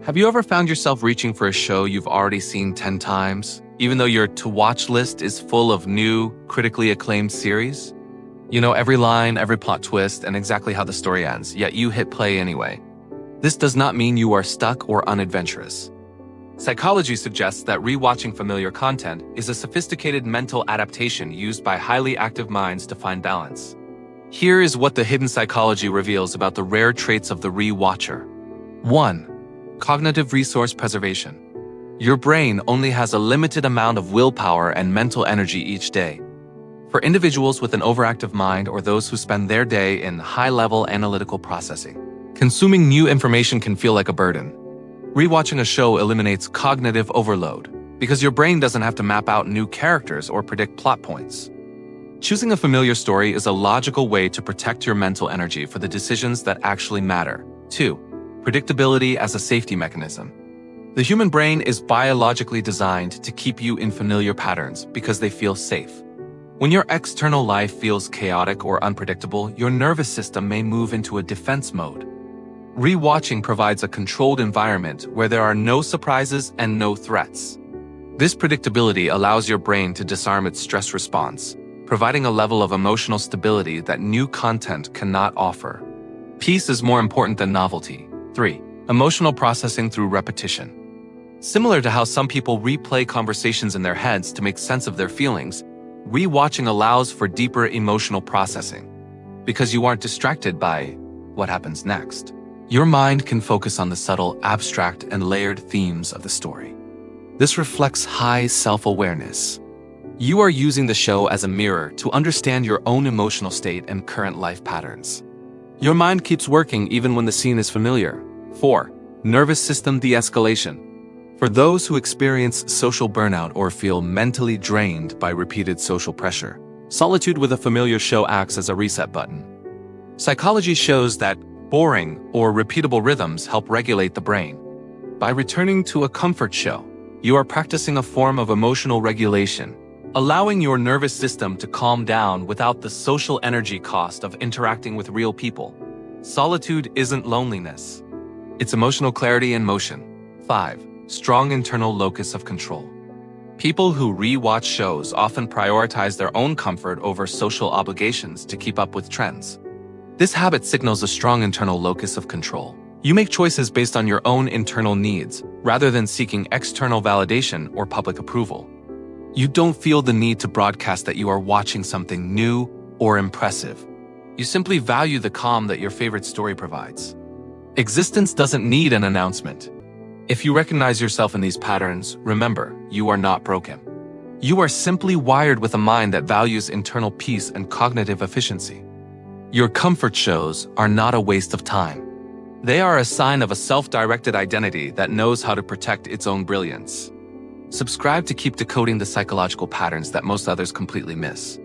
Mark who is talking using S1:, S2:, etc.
S1: Have you ever found yourself reaching for a show you've already seen 10 times, even though your to-watch list is full of new, critically acclaimed series? You know every line, every plot twist, and exactly how the story ends, yet you hit play anyway. This does not mean you are stuck or unadventurous. Psychology suggests that rewatching familiar content is a sophisticated mental adaptation used by highly active minds to find balance. Here is what the hidden psychology reveals about the rare traits of the rewatcher. 1. Cognitive resource preservation. Your brain only has a limited amount of willpower and mental energy each day. For individuals with an overactive mind or those who spend their day in high-level analytical processing, consuming new information can feel like a burden. Rewatching a show eliminates cognitive overload because your brain doesn't have to map out new characters or predict plot points. Choosing a familiar story is a logical way to protect your mental energy for the decisions that actually matter. 2. Predictability as a safety mechanism. The human brain is biologically designed to keep you in familiar patterns because they feel safe. When your external life feels chaotic or unpredictable, your nervous system may move into a defense mode. Rewatching provides a controlled environment where there are no surprises and no threats. This predictability allows your brain to disarm its stress response, providing a level of emotional stability that new content cannot offer. Peace is more important than novelty. 3. Emotional processing through repetition. Similar to how some people replay conversations in their heads to make sense of their feelings, rewatching allows for deeper emotional processing. Because you aren't distracted by what happens next, your mind can focus on the subtle, abstract, and layered themes of the story. This reflects high self-awareness. You are using the show as a mirror to understand your own emotional state and current life patterns. Your mind keeps working even when the scene is familiar. 4. Nervous system de-escalation. For those who experience social burnout or feel mentally drained by repeated social pressure, solitude with a familiar show acts as a reset button. Psychology shows that boring or repeatable rhythms help regulate the brain. By returning to a comfort show, you are practicing a form of emotional regulation, allowing your nervous system to calm down without the social energy cost of interacting with real people. Solitude isn't loneliness. It's emotional clarity in motion. 5. Strong internal locus of control. People who rewatch shows often prioritize their own comfort over social obligations to keep up with trends. This habit signals a strong internal locus of control. You make choices based on your own internal needs, rather than seeking external validation or public approval. You don't feel the need to broadcast that you are watching something new or impressive. You simply value the calm that your favorite story provides. Existence doesn't need an announcement. If you recognize yourself in these patterns, remember, you are not broken. You are simply wired with a mind that values internal peace and cognitive efficiency. Your comfort shows are not a waste of time. They are a sign of a self-directed identity that knows how to protect its own brilliance. Subscribe to keep decoding the psychological patterns that most others completely miss.